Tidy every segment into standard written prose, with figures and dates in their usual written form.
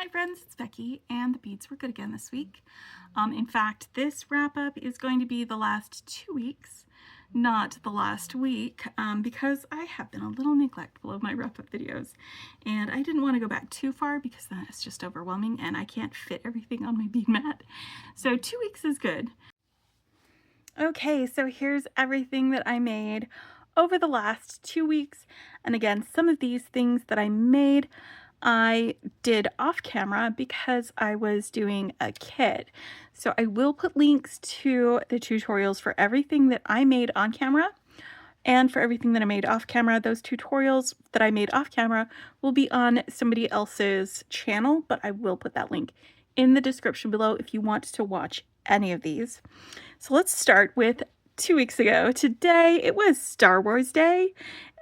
Hi friends, it's Becky, and the beads were good again this week. In fact, this wrap up is going to be the last 2 weeks, not the last week, because I have been a little neglectful of my wrap up videos, and I didn't want to go back too far because then it's just overwhelming and I can't fit everything on my bead mat. So 2 weeks is good. Okay, so here's everything that I made over the last 2 weeks, and again, some of these things that I made I did off camera because I was doing a kit. So I will put links to the tutorials for everything that I made on camera and for everything that I made off camera. Those tutorials that I made off camera will be on somebody else's channel, but I will put that link in the description below if you want to watch any of these. So let's start with 2 weeks ago. Today it was Star Wars Day,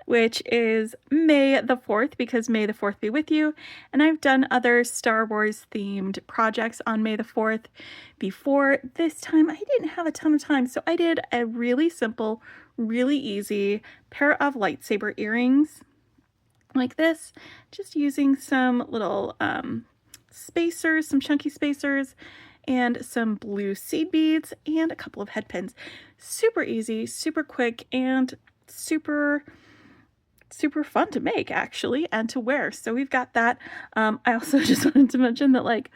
which is May the 4th, because May the 4th be with you. And I've done other Star Wars themed projects on May the 4th before. This time I didn't have a ton of time, so I did a really simple, really easy pair of lightsaber earrings like this, just using some little spacers, some chunky spacers, and some blue seed beads, and a couple of head pins. Super easy, super quick, and super fun to make, actually, and to wear. So we've got that. I also just wanted to mention that, like,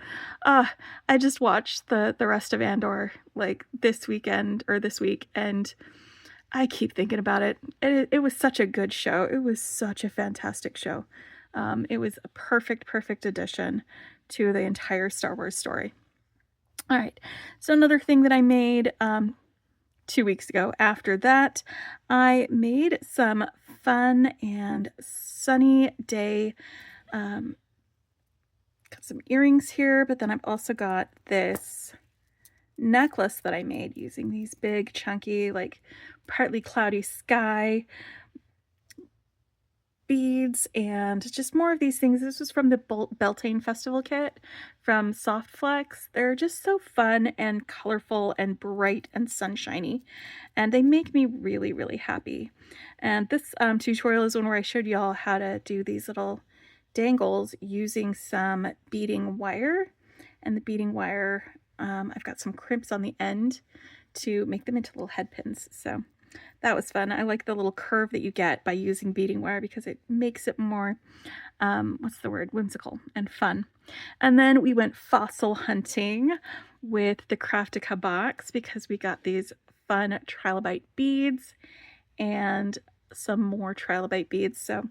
I just watched the rest of Andor, like, this weekend, or this week, and I keep thinking about it. It was such a good show. It was such a fantastic show. It was a perfect addition to the entire Star Wars story. All right, so another thing that I made 2 weeks ago after that, I made some fun and sunny day, got some earrings here, but then I've also got this necklace that I made using these big chunky, like partly cloudy sky beads, and just more of these things. This was from the Beltane Festival kit from Soft Flex. They're just so fun and colorful and bright and sunshiny, and they make me really happy. And this tutorial is one where I showed y'all how to do these little dangles using some beading wire, and the beading wire, I've got some crimps on the end to make them into little head pins. So that was fun. I like the little curve that you get by using beading wire because it makes it more, what's the word, whimsical and fun. And then we went fossil hunting with the Craftica box because we got these fun trilobite beads and some more trilobite beads. So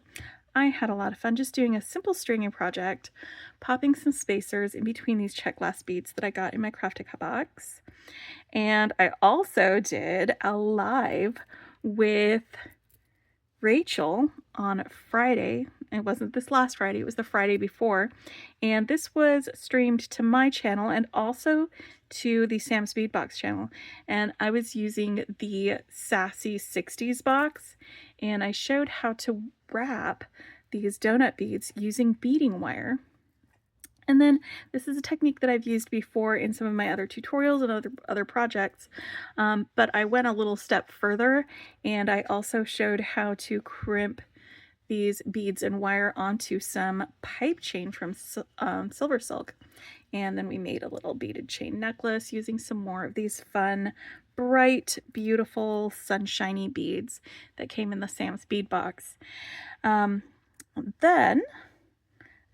I had a lot of fun just doing a simple stringing project, popping some spacers in between these check glass beads that I got in my Craftica box. And I also did a live with Rachel on Friday. It wasn't this last Friday, it was the Friday before. And this was streamed to my channel and also to the Sam's Bead Box channel. And I was using the Sassy 60s box, and I showed how to wrap these donut beads using beading wire. And then this is a technique that I've used before in some of my other tutorials and other projects, but I went a little step further, and I also showed how to crimp these beads and wire onto some pipe chain from silver silk. And then we made a little beaded chain necklace using some more of these fun, bright, beautiful, sunshiny beads that came in the Sam's Bead Box. Then,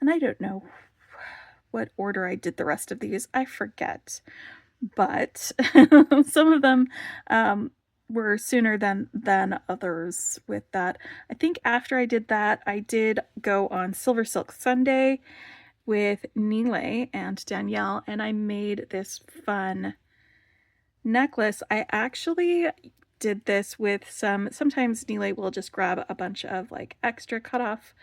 and I don't know what order I did the rest of these, I forget, but some of them were sooner than others with that. I think after I did that, I did go on Silver Silk Sunday with Nile and Danielle, and I made this fun necklace. I actually did this with sometimes Nile will just grab a bunch of like extra cut off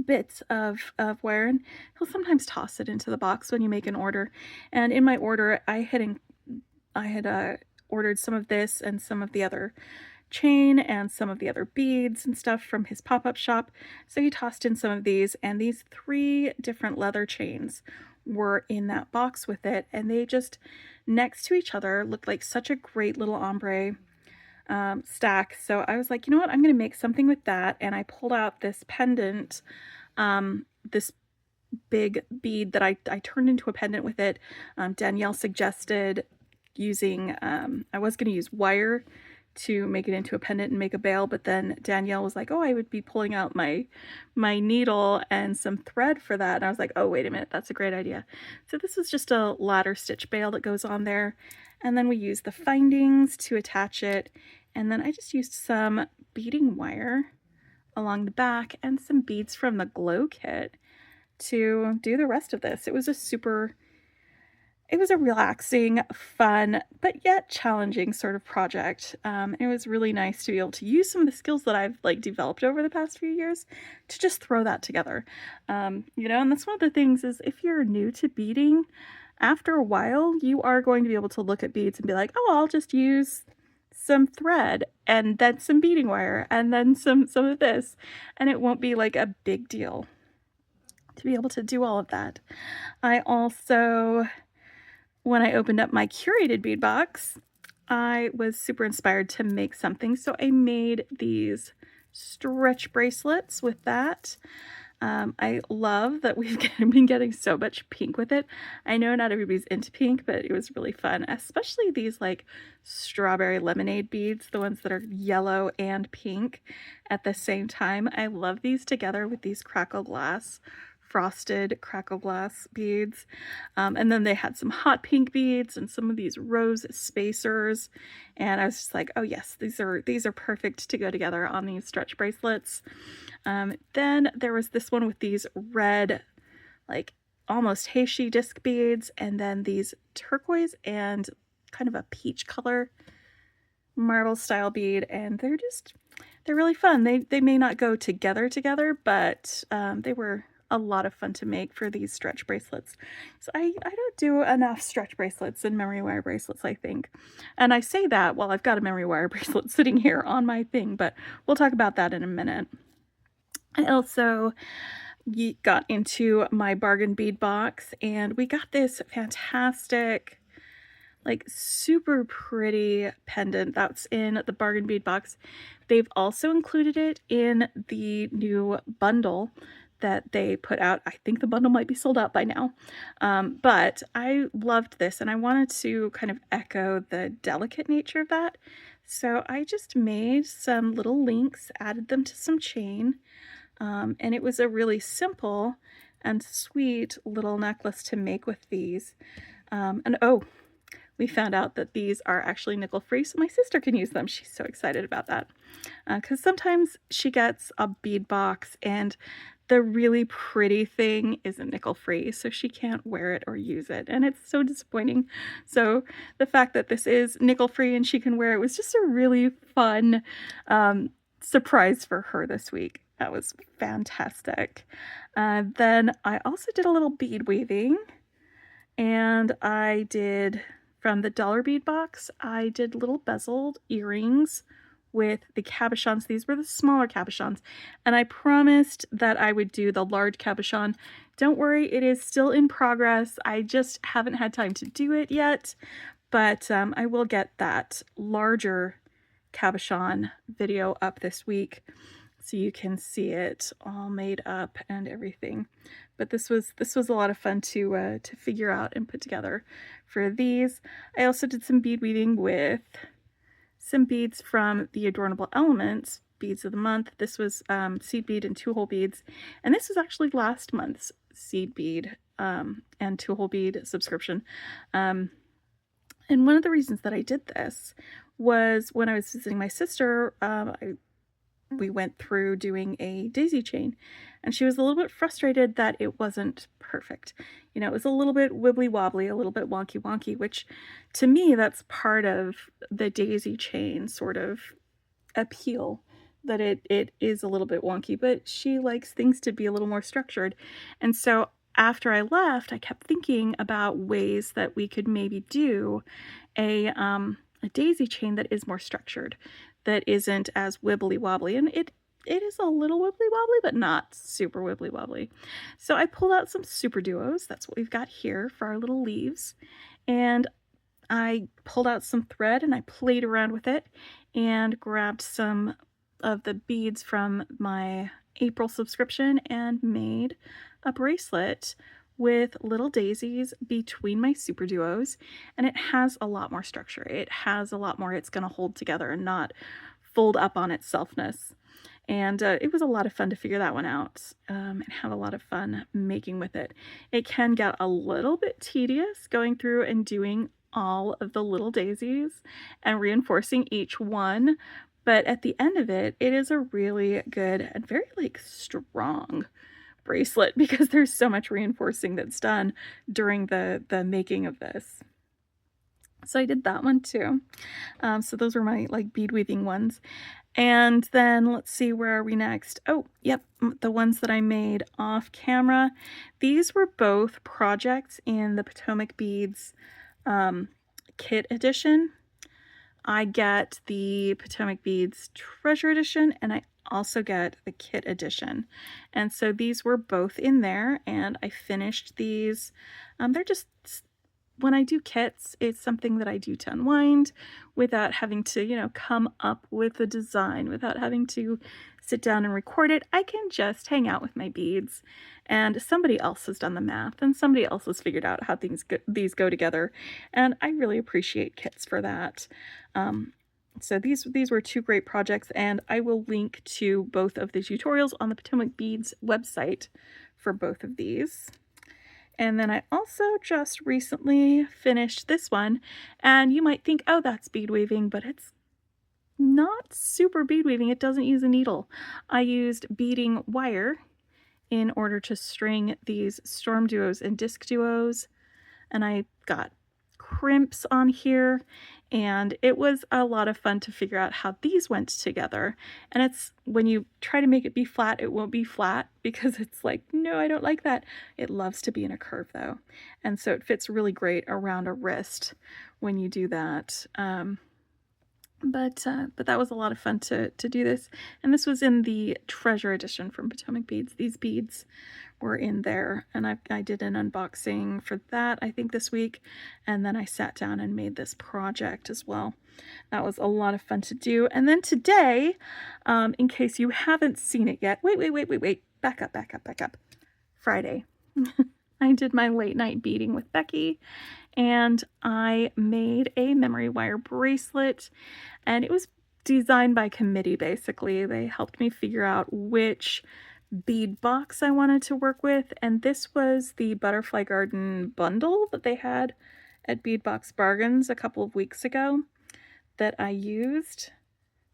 bits of wire, and he'll sometimes toss it into the box when you make an order. And in my order, I had ordered some of this and some of the other chain and some of the other beads and stuff from his pop-up shop. So he tossed in some of these, and these 3 different leather chains were in that box with it, and they just next to each other looked like such a great little ombre stack. So I was like, you know what, I'm going to make something with that. And I pulled out this pendant, this big bead that I turned into a pendant with it. Danielle suggested using, I was going to use wire to make it into a pendant and make a bail, but then Danielle was like, oh, I would be pulling out my needle and some thread for that. And I was like, oh, wait a minute, that's a great idea. So this is just a ladder stitch bail that goes on there. And then we use the findings to attach it. And then I just used some beading wire along the back and some beads from the glow kit to do the rest of this. It was a relaxing, fun, but yet challenging sort of project. It was really nice to be able to use some of the skills that I've developed over the past few years to just throw that together. And that's one of the things is if you're new to beading, after a while, you are going to be able to look at beads and be like, oh, I'll just use some thread and then some beading wire and then some of this, and it won't be like a big deal to be able to do all of that. I also, when I opened up my curated bead box, I was super inspired to make something. So I made these stretch bracelets with that. I love that we've been getting so much pink with it. I know not everybody's into pink, but it was really fun, especially these strawberry lemonade beads, the ones that are yellow and pink at the same time. I love these together with these frosted crackle glass beads. And then they had some hot pink beads and some of these rose spacers. And I was just like, oh yes, these are perfect to go together on these stretch bracelets. Then there was this one with these red, almost Heishi disc beads, and then these turquoise and kind of a peach color marble style bead. And they're really fun. They may not go together, but they were a lot of fun to make for these stretch bracelets. So I don't do enough stretch bracelets and memory wire bracelets, I think. And I say that while I've got a memory wire bracelet sitting here on my thing, but we'll talk about that in a minute. I also got into my bargain bead box, and we got this fantastic, super pretty pendant that's in the bargain bead box. They've also included it in the new bundle that they put out. I think the bundle might be sold out by now. But I loved this, and I wanted to kind of echo the delicate nature of that. So I just made some little links, added them to some chain, and it was a really simple and sweet little necklace to make with these. And oh, we found out that these are actually nickel free, so my sister can use them. She's so excited about that. Because sometimes she gets a bead box and the really pretty thing isn't nickel free, so she can't wear it or use it, and it's so disappointing. So the fact that this is nickel free and she can wear it was just a really fun surprise for her this week. That was fantastic. Then I also did a little bead weaving, and I did, from the dollar bead box, I did little bezeled earrings with the cabochons. These were the smaller cabochons, and I promised that I would do the large cabochon. Don't worry, it is still in progress. I just haven't had time to do it yet, but I will get that larger cabochon video up this week so you can see it all made up and everything. But this was a lot of fun to figure out and put together for these. I also did some bead weaving with some beads from the Adornable Elements Beads of the Month. This was seed bead and 2-hole beads, and this was actually last month's seed bead and 2-hole bead subscription. And one of the reasons that I did this was when I was visiting my sister, we went through doing a daisy chain, and she was a little bit frustrated that it wasn't perfect. It was a little bit wibbly wobbly, a little bit wonky wonky, which to me, that's part of the daisy chain sort of appeal, that it is a little bit wonky, but she likes things to be a little more structured. And so after I left, I kept thinking about ways that we could maybe do a daisy chain that is more structured, that isn't as wibbly wobbly. And it is a little wibbly wobbly, but not super wibbly wobbly. So I pulled out some super duos. That's what we've got here for our little leaves. And I pulled out some thread and I played around with it and grabbed some of the beads from my April subscription and made a bracelet with little daisies between my super duos, and it has a lot more structure. It has a lot more it's going to hold together and not fold up on itselfness. And it was a lot of fun to figure that one out and have a lot of fun making with it. It can get a little bit tedious going through and doing all of the little daisies and reinforcing each one, but at the end of it, it is a really good and very like strong bracelet because there's so much reinforcing that's done during the making of this. So I did that one too. So those were my like bead weaving ones. And then let's see, where are we next? Oh, yep, the ones that I made off camera. These were both projects in the Potomac Beads kit edition. I get the Potomac Beads Treasure Edition, and I also get the kit edition. And so these were both in there, and I finished these. They're just, when I do kits, it's something that I do to unwind without having to, you know, come up with a design, without having to sit down and record it. I can just hang out with my beads, and somebody else has done the math, and somebody else has figured out how these go together, and I really appreciate kits for that. So these were two great projects, and I will link to both of the tutorials on the Potomac Beads website for both of these. And then I also just recently finished this one, and you might think, oh, that's bead weaving, but it's not super bead weaving. It doesn't use a needle. I used beading wire in order to string these storm duos and disc duos, and I got crimps on here, and it was a lot of fun to figure out how these went together. And it's, when you try to make it be flat, it won't be flat because it's like, no, I don't like that. It loves to be in a curve though, and so it fits really great around a wrist when you do that. But that was a lot of fun to do this, and this was in the Treasure Edition from Potomac Beads. These beads were in there, and I did an unboxing for that, I think, this week, and then I sat down and made this project as well. That was a lot of fun to do. And then today, in case you haven't seen it yet, wait, back up. Friday. I did my late night beading with Becky, and I made a memory wire bracelet, and it was designed by committee. Basically, they helped me figure out which bead box I wanted to work with, and this was the Butterfly Garden bundle that they had at Beadbox Bargains a couple of weeks ago that I used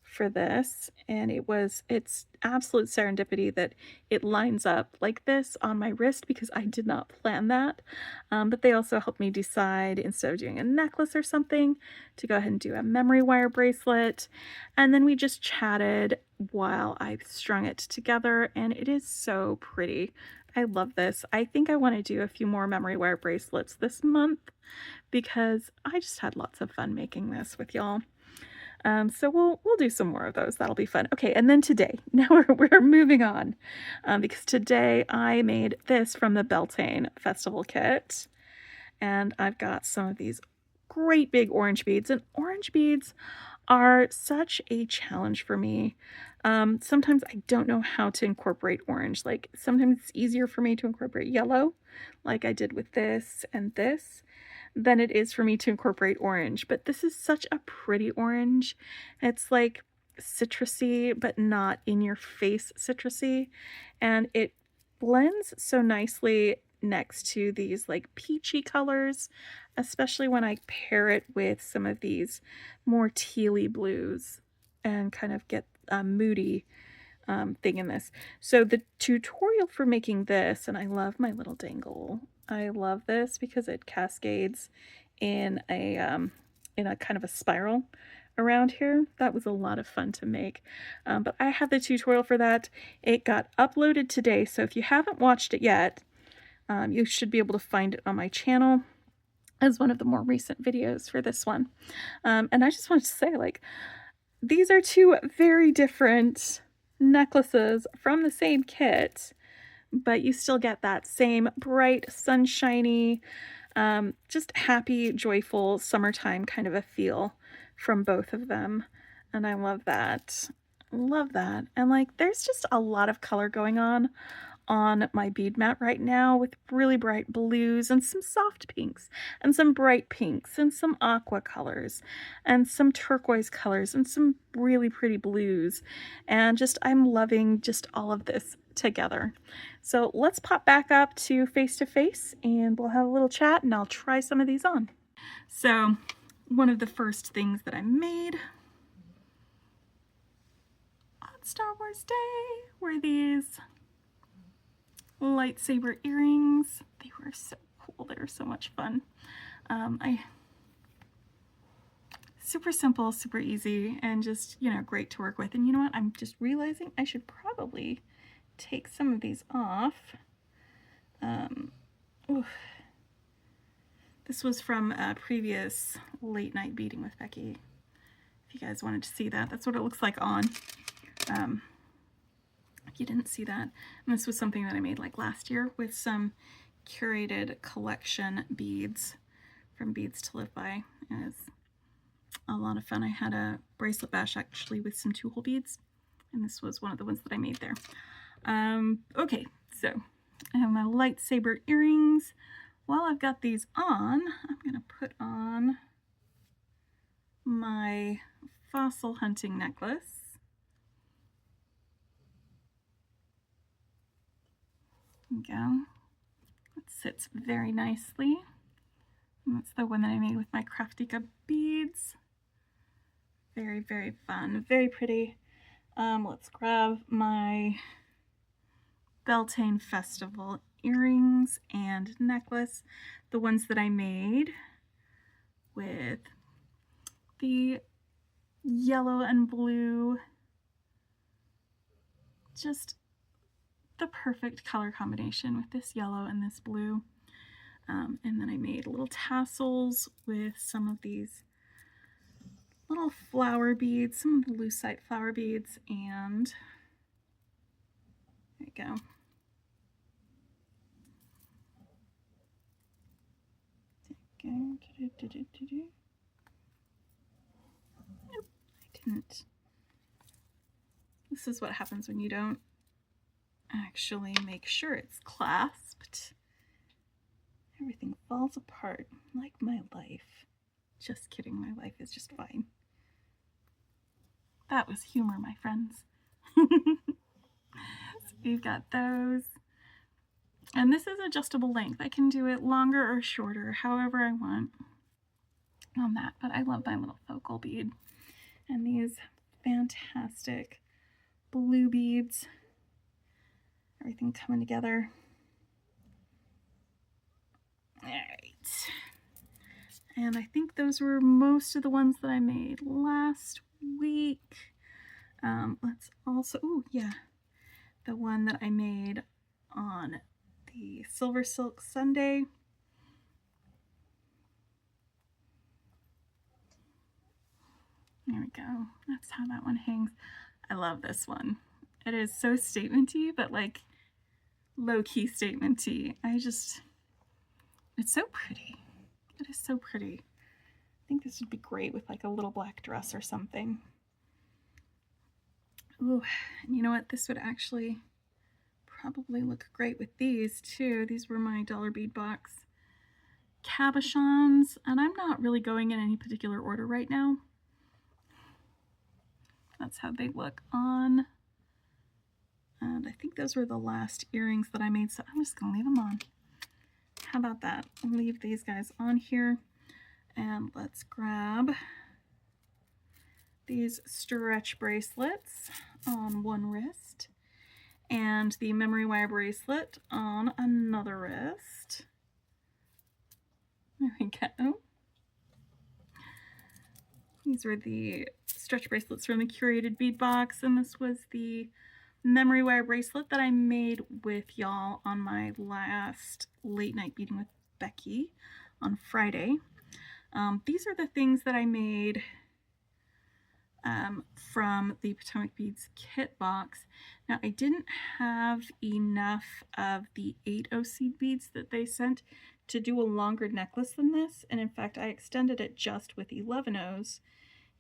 for this, and it's absolute serendipity that it lines up like this on my wrist because I did not plan that. But they also helped me decide, instead of doing a necklace or something, to go ahead and do a memory wire bracelet. And then we just chatted while I strung it together, and it is so pretty. I love this. I think I want to do a few more memory wire bracelets this month because I just had lots of fun making this with y'all. So we'll do some more of those. That'll be fun. Okay, and then today, now we're moving on, because today I made this from the Beltane Festival kit, and I've got some of these great big orange beads, and orange beads are such a challenge for me. Sometimes I don't know how to incorporate orange. Like, sometimes it's easier for me to incorporate yellow, like I did with this and this, than it is for me to incorporate orange. But this is such a pretty orange. It's like citrusy, but not in your face citrusy, and it blends so nicely next to these like peachy colors, especially when I pair it with some of these more tealy blues and kind of get a moody thing in this. So the tutorial for making this, and I love my little dangle. I love this because it cascades in a kind of a spiral around here. That was a lot of fun to make. But I have the tutorial for that. It got uploaded today, so if you haven't watched it yet, you should be able to find it on my channel as one of the more recent videos for this one. And I just wanted to say, like, these are two very different necklaces from the same kit, but you still get that same bright, sunshiny, just happy, joyful, summertime kind of a feel from both of them. And I love that. Love that. And like, there's just a lot of color going on on my bead mat right now with really bright blues and some soft pinks and some bright pinks and some aqua colors and some turquoise colors and some really pretty blues. And just, I'm loving just all of this together. So let's pop back up to face and we'll have a little chat and I'll try some of these on. So one of the first things that I made on Star Wars Day were these lightsaber earrings. They were so cool. They were so much fun. Super simple, super easy, and just, you know, great to work with. And you know what? I'm just realizing I should probably take some of these off. This was from a previous late night beading with Becky. If you guys wanted to see that, that's what it looks like on. If you didn't see that, and this was something that I made like last year with some curated collection beads from Beads to Live By. It was a lot of fun. I had a bracelet bash actually with some 2-hole beads, and this was one of the ones that I made there. Okay, so I have my lightsaber earrings. While I've got these on, I'm gonna put on my fossil hunting necklace. There we go. It sits very nicely. And that's the one that I made with my Craftica beads. Very, very fun, very pretty. Let's grab my Beltane Festival earrings and necklace, the ones that I made with the yellow and blue, just the perfect color combination with this yellow and this blue. And then I made little tassels with some of these little flower beads, some of the lucite flower beads, and there you go. Nope, I didn't. This is what happens when you don't actually make sure it's clasped. Everything falls apart, like my life. Just kidding, my life is just fine. That was humor, my friends. So we've got those. And this is adjustable length. I can do it longer or shorter, however I want on that. But I love my little focal bead. And these fantastic blue beads. Everything coming together. All right. And I think those were most of the ones that I made last week. Let's also, oh yeah, the one that I made on the Silver Silk Sunday. There we go. That's how that one hangs. I love this one. It is so statement-y, but like low-key statement-y. It's so pretty. It is so pretty. I think this would be great with like a little black dress or something. Ooh, and you know what? This would actually probably look great with these too. These were my dollar bead box cabochons, and I'm not really going in any particular order right now. That's how they look on. And I think those were the last earrings that I made, so I'm just gonna leave them on. How about that? I'll leave these guys on here, and let's grab these stretch bracelets on one wrist and the memory wire bracelet on another wrist. There we go. These were the stretch bracelets from the curated bead box, and this was the memory wire bracelet that I made with y'all on my last late night beading with Becky on Friday. These are the things that I made from the Potomac Beads kit box. Now, I didn't have enough of the 8/0 seed beads that they sent to do a longer necklace than this, and in fact I extended it just with 11/0s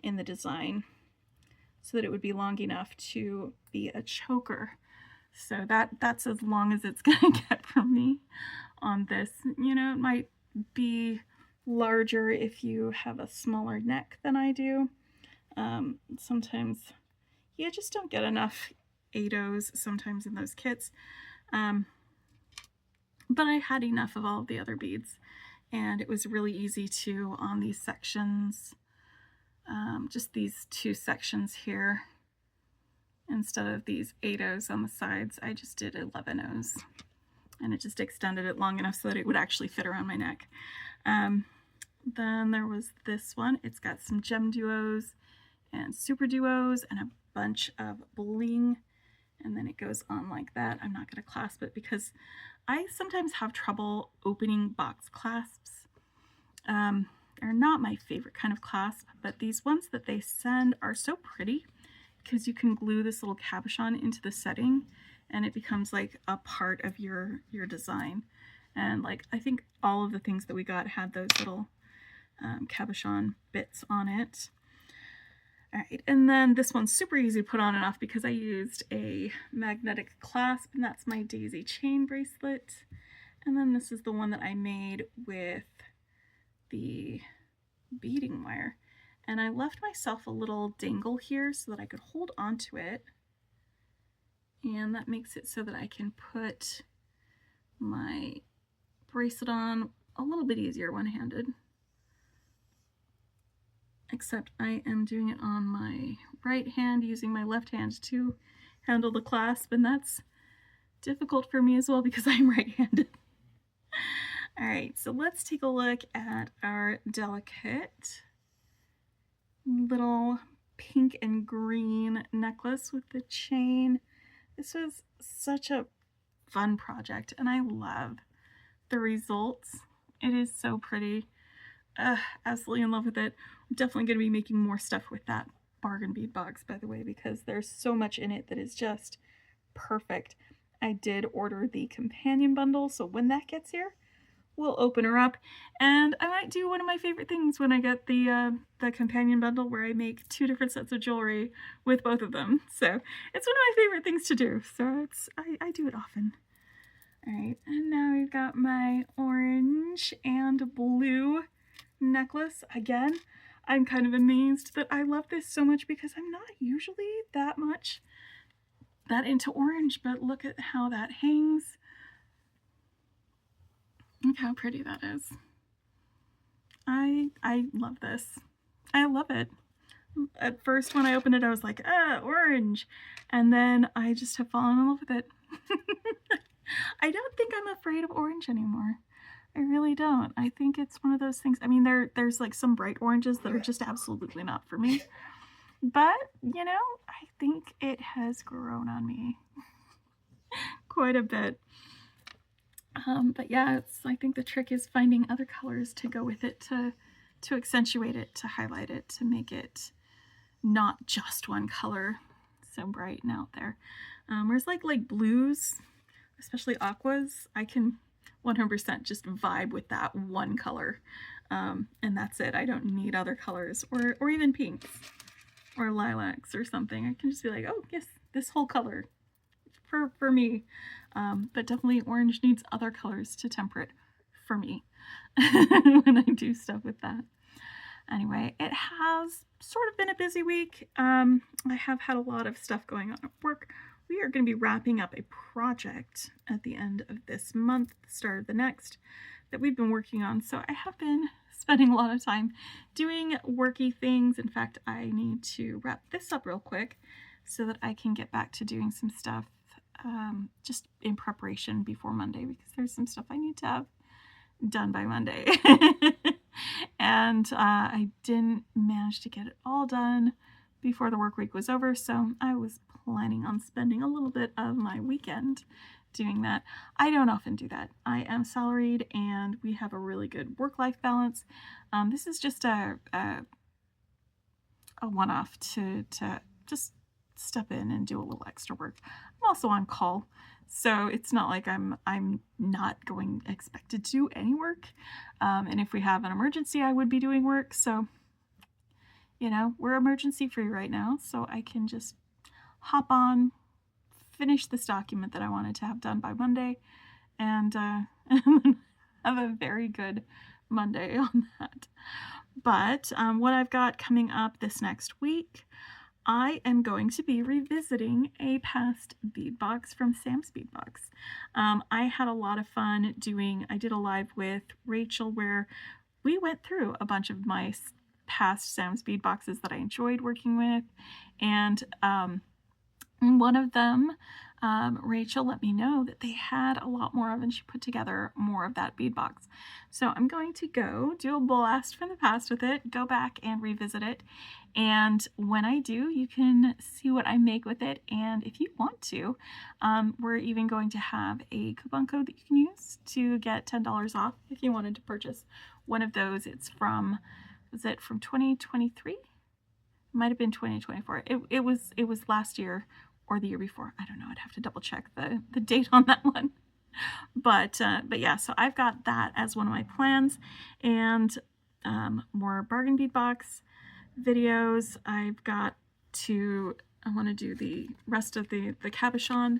in the design so that it would be long enough to be a choker. So that's as long as it's gonna get from me on this. You know, it might be larger if you have a smaller neck than I do. Sometimes you just don't get enough 8/0s sometimes in those kits. But I had enough of all of the other beads, and it was really easy to, on these sections, just these 2 sections here, instead of these 8/0s on the sides, I just did 11/0s, and it just extended it long enough so that it would actually fit around my neck. Then there was this one. It's got some gem duos and super duos and a bunch of bling, and then it goes on like that. I'm not going to clasp it because I sometimes have trouble opening box clasps. They're not my favorite kind of clasp, but these ones that they send are so pretty because you can glue this little cabochon into the setting and it becomes like a part of your design. And like, I think all of the things that we got had those little cabochon bits on it. All right, and then this one's super easy to put on and off because I used a magnetic clasp, and that's my daisy chain bracelet. And then this is the one that I made with the beading wire. And I left myself a little dangle here so that I could hold onto it. And that makes it so that I can put my bracelet on a little bit easier one-handed. Except I am doing it on my right hand, using my left hand to handle the clasp, and that's difficult for me as well because I'm right-handed. All right, so let's take a look at our delicate little pink and green necklace with the chain. This was such a fun project, and I love the results. It is so pretty. Absolutely in love with it. I'm definitely going to be making more stuff with that bargain bead box, by the way, because there's so much in it that is just perfect. I did order the companion bundle, so when that gets here, we'll open her up, and I might do one of my favorite things when I get the companion bundle, where I make 2 different sets of jewelry with both of them. So it's one of my favorite things to do. So I do it often. All right, and now we've got my orange and blue necklace. Again, I'm kind of amazed that I love this so much because I'm not usually that into orange, but look at how that hangs. Look how pretty that is. I love this. I love it. At first when I opened it, I was like, orange. And then I just have fallen in love with it. I don't think I'm afraid of orange anymore. I really don't. I think it's one of those things. I mean, there's like some bright oranges that are just absolutely not for me. But, you know, I think it has grown on me quite a bit. But yeah, I think the trick is finding other colors to go with it, to accentuate it, to highlight it, to make it not just one color so bright and out there. Whereas like blues, especially aquas, I can 100% just vibe with that one color, and that's it. I don't need other colors, or even pinks or lilacs or something. I can just be like, oh yes, this whole color for me. But definitely orange needs other colors to temper it for me when I do stuff with that. Anyway, it has sort of been a busy week. I have had a lot of stuff going on at work. We are going to be wrapping up a project at the end of this month, the start of the next, that we've been working on. So I have been spending a lot of time doing worky things. In fact, I need to wrap this up real quick so that I can get back to doing some stuff just in preparation before Monday, because there's some stuff I need to have done by Monday. And I didn't manage to get it all done before the work week was over, so I was planning on spending a little bit of my weekend doing that. I don't often do that. I am salaried and we have a really good work-life balance. This is just a one-off to just step in and do a little extra work. I'm also on call, so it's not like I'm not expected to do any work. And if we have an emergency, I would be doing work. So, you know, we're emergency free right now, so I can just hop on, finish this document that I wanted to have done by Monday, and have a very good Monday on that. But what I've got coming up this next week, I am going to be revisiting a past bead box from Sam's Bead Box. I had a lot of fun I did a live with Rachel where we went through a bunch of my past Sam's Bead Boxes that I enjoyed working with, and one of them, Rachel let me know that they had a lot more of, and she put together more of that bead box. So I'm going to go do a blast from the past with it, go back and revisit it. And when I do, you can see what I make with it. And if you want to, we're even going to have a coupon code that you can use to get $10 off if you wanted to purchase one of those. It's from, was it from 2023? Might have been 2024. It was last year or the year before. I don't know. I'd have to double check the date on that one. But yeah, so I've got that as one of my plans, and more bargain bead box videos. I want to do the rest of the cabochon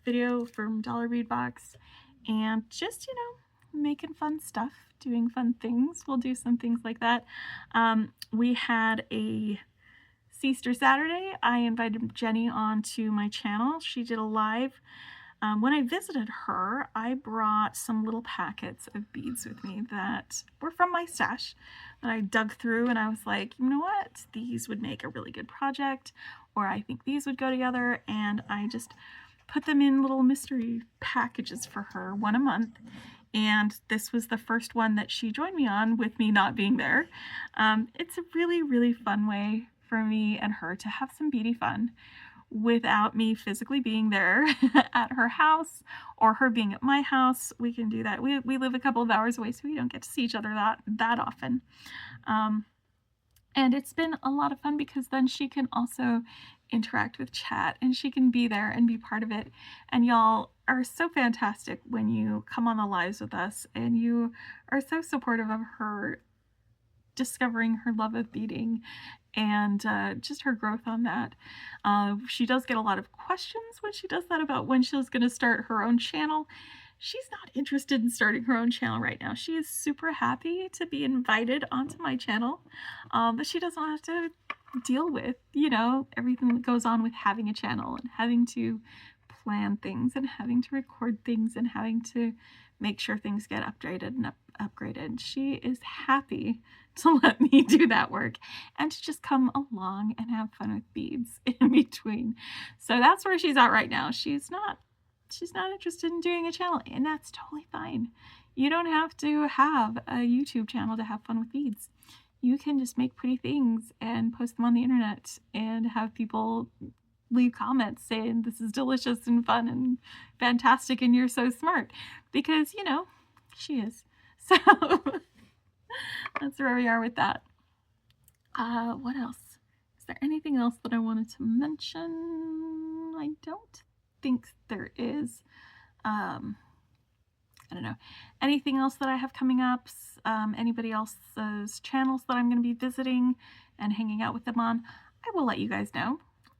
video from Dollar Bead Box, and just, making fun stuff, doing fun things. We'll do some things like that. We had a Easter Saturday. I invited Jenny onto my channel. She did a live. When I visited her, I brought some little packets of beads with me that were from my stash that I dug through, and I was like, you know what? These would make a really good project, or I think these would go together, and I just put them in little mystery packages for her, one a month. And this was the first one that she joined me on with me not being there. It's a really, really fun way for me and her to have some beady fun without me physically being there at her house or her being at my house. We can do that. We live a couple of hours away, so we don't get to see each other that often. And it's been a lot of fun because then she can also interact with chat, and she can be there and be part of it. And y'all are so fantastic when you come on the lives with us, and you are so supportive of her discovering her love of beading and just her growth on that. She does get a lot of questions when she does that about when she's going to start her own channel. She's not interested in starting her own channel right now. She is super happy to be invited onto my channel, but she doesn't have to deal with, everything that goes on with having a channel and having to plan things and having to record things and having to make sure things get updated and upgraded. She is happy to let me do that work and to just come along and have fun with beads in between. So that's where she's at right now. She's not interested in doing a channel, and that's totally fine. You don't have to have a YouTube channel to have fun with beads. You can just make pretty things and post them on the internet and have people leave comments saying this is delicious and fun and fantastic and you're so smart, because she is. So that's where we are with that. What else? Is there anything else that I wanted to mention? I don't think there is. I don't know. Anything else that I have coming up? Anybody else's channels that I'm going to be visiting and hanging out with them on? I will let you guys know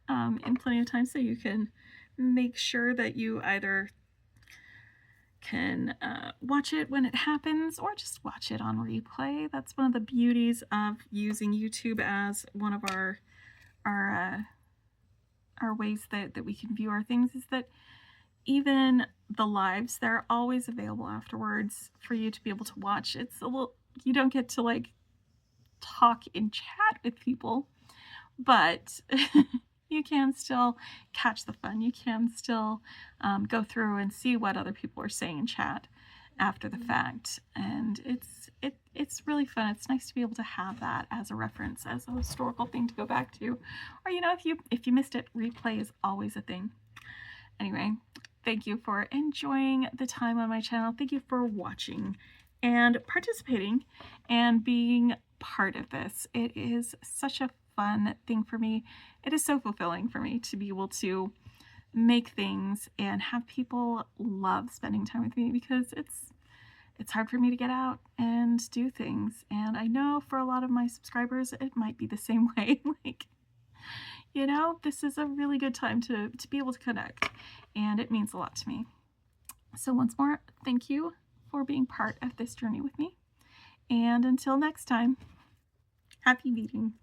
in plenty of time, so you can make sure that you either can watch it when it happens or just watch it on replay. That's one of the beauties of using YouTube as one of our ways that we can view our things, is that even the lives, they're always available afterwards for you to be able to watch. It's a little, you don't get to talk in chat with people, but you can still catch the fun. You can still go through and see what other people are saying in chat after the fact, and it's really fun. It's nice to be able to have that as a reference, as a historical thing to go back to, or if you missed it, replay is always a thing. Anyway, thank you for enjoying the time on my channel. Thank you for watching and participating and being part of this. It is such a fun thing for me. It is so fulfilling for me to be able to make things and have people love spending time with me, because it's hard for me to get out and do things. And I know for a lot of my subscribers, it might be the same way. You know, this is a really good time to be able to connect, and it means a lot to me. So once more, thank you for being part of this journey with me. And until next time, happy beading.